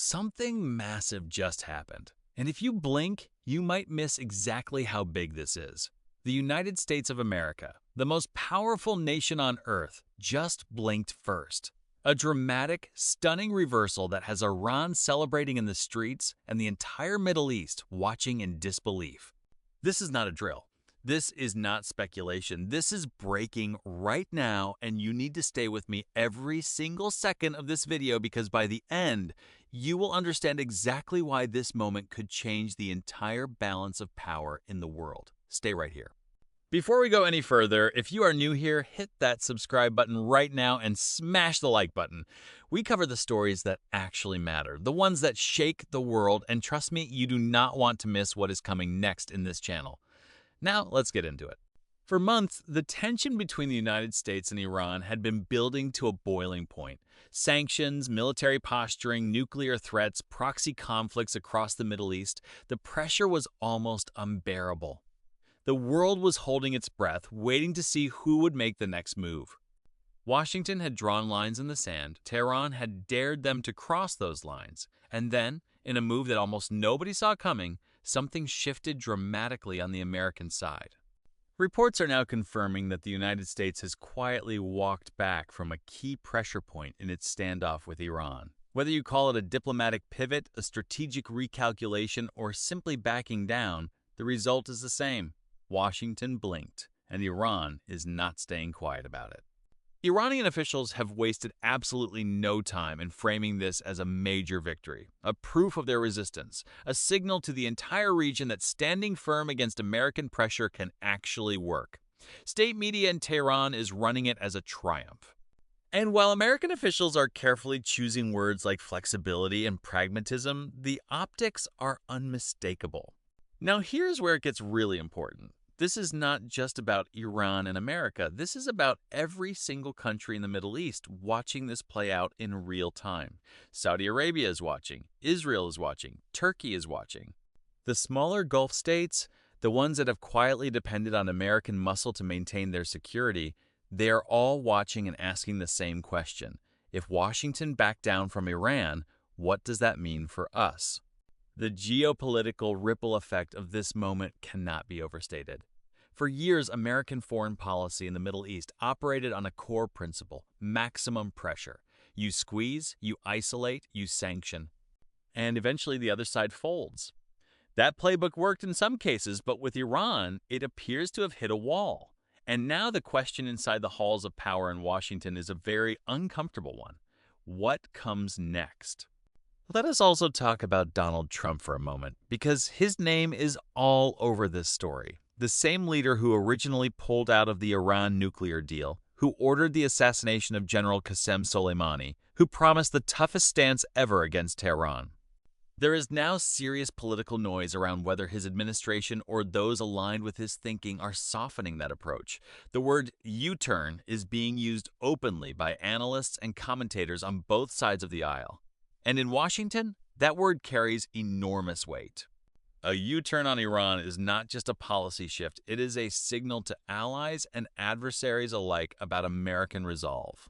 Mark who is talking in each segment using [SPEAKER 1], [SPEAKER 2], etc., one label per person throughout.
[SPEAKER 1] Something massive just happened. And if you blink, you might miss exactly how big this is. The United States of America, the most powerful nation on earth, just blinked first. A dramatic, stunning reversal that has Iran celebrating in the streets and the entire Middle East watching in disbelief. This is not a drill. This is not speculation. This is breaking right now, and you need to stay with me every single second of this video because by the end, you will understand exactly why this moment could change the entire balance of power in the world. Stay right here. Before we go any further, if you are new here, hit that subscribe button right now and smash the like button. We cover the stories that actually matter, the ones that shake the world, and trust me, you do not want to miss what is coming next in this channel. Now, let's get into it. For months, the tension between the United States and Iran had been building to a boiling point. Sanctions, military posturing, nuclear threats, proxy conflicts across the Middle East, the pressure was almost unbearable. The world was holding its breath, waiting to see who would make the next move. Washington had drawn lines in the sand, Tehran had dared them to cross those lines, and then, in a move that almost nobody saw coming, something shifted dramatically on the American side. Reports are now confirming that the United States has quietly walked back from a key pressure point in its standoff with Iran. Whether you call it a diplomatic pivot, a strategic recalculation, or simply backing down, the result is the same. Washington blinked, and Iran is not staying quiet about it. Iranian officials have wasted absolutely no time in framing this as a major victory, a proof of their resistance, a signal to the entire region that standing firm against American pressure can actually work. State media in Tehran is running it as a triumph. And while American officials are carefully choosing words like flexibility and pragmatism, the optics are unmistakable. Now here's where it gets really important. This is not just about Iran and America. This is about every single country in the Middle East watching this play out in real time. Saudi Arabia is watching. Israel is watching. Turkey is watching. The smaller Gulf states, the ones that have quietly depended on American muscle to maintain their security, they are all watching and asking the same question. If Washington backed down from Iran, what does that mean for us? The geopolitical ripple effect of this moment cannot be overstated. For years, American foreign policy in the Middle East operated on a core principle: maximum pressure. You squeeze, you isolate, you sanction. And eventually the other side folds. That playbook worked in some cases, but with Iran, it appears to have hit a wall. And now the question inside the halls of power in Washington is a very uncomfortable one. What comes next? Let us also talk about Donald Trump for a moment, because his name is all over this story. The same leader who originally pulled out of the Iran nuclear deal, who ordered the assassination of General Qasem Soleimani, who promised the toughest stance ever against Tehran. There is now serious political noise around whether his administration or those aligned with his thinking are softening that approach. The word U-turn is being used openly by analysts and commentators on both sides of the aisle. And in Washington, that word carries enormous weight. A U-turn on Iran is not just a policy shift, it is a signal to allies and adversaries alike about American resolve.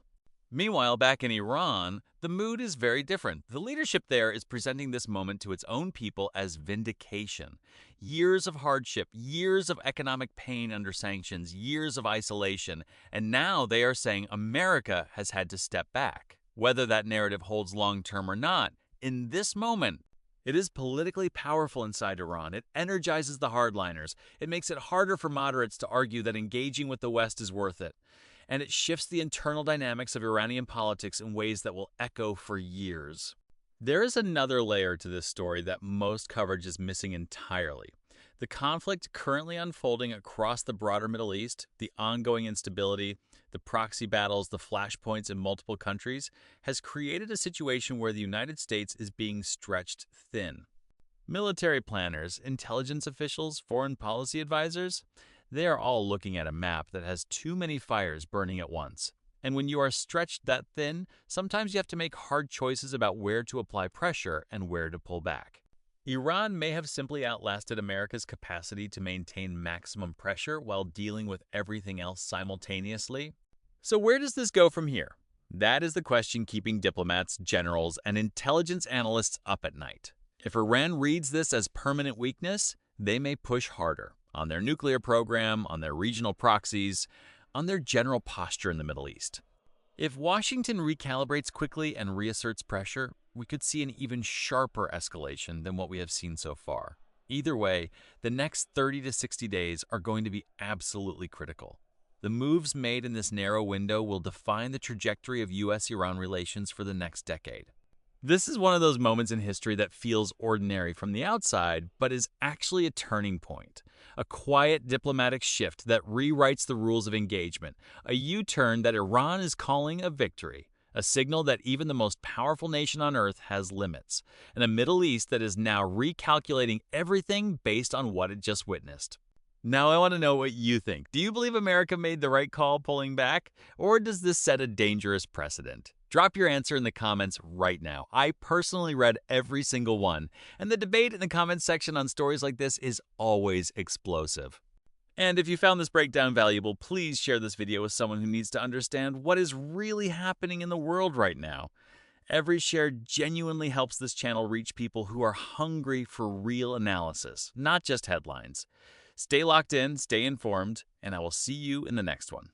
[SPEAKER 1] Meanwhile, back in Iran, the mood is very different. The leadership there is presenting this moment to its own people as vindication. Years of hardship, years of economic pain under sanctions, years of isolation, and now they are saying America has had to step back. Whether that narrative holds long-term or not, in this moment, it is politically powerful inside Iran. It energizes the hardliners. It makes it harder for moderates to argue that engaging with the West is worth it. And it shifts the internal dynamics of Iranian politics in ways that will echo for years. There is another layer to this story that most coverage is missing entirely. The conflict currently unfolding across the broader Middle East, the ongoing instability, the proxy battles, the flashpoints in multiple countries, has created a situation where the United States is being stretched thin. Military planners, intelligence officials, foreign policy advisors, they are all looking at a map that has too many fires burning at once. And when you are stretched that thin, sometimes you have to make hard choices about where to apply pressure and where to pull back. Iran may have simply outlasted America's capacity to maintain maximum pressure while dealing with everything else simultaneously. So where does this go from here? That is the question keeping diplomats, generals, and intelligence analysts up at night. If Iran reads this as permanent weakness, they may push harder on their nuclear program, on their regional proxies, on their general posture in the Middle East. If Washington recalibrates quickly and reasserts pressure, we could see an even sharper escalation than what we have seen so far. Either way, the next 30 to 60 days are going to be absolutely critical. The moves made in this narrow window will define the trajectory of U.S.-Iran relations for the next decade. This is one of those moments in history that feels ordinary from the outside, but is actually a turning point. A quiet diplomatic shift that rewrites the rules of engagement. A U-turn that Iran is calling a victory. A signal that even the most powerful nation on earth has limits. And a Middle East that is now recalculating everything based on what it just witnessed. Now I want to know what you think. Do you believe America made the right call pulling back? Or does this set a dangerous precedent? Drop your answer in the comments right now. I personally read every single one, and the debate in the comments section on stories like this is always explosive. And if you found this breakdown valuable, please share this video with someone who needs to understand what is really happening in the world right now. Every share genuinely helps this channel reach people who are hungry for real analysis, not just headlines. Stay locked in, stay informed, and I will see you in the next one.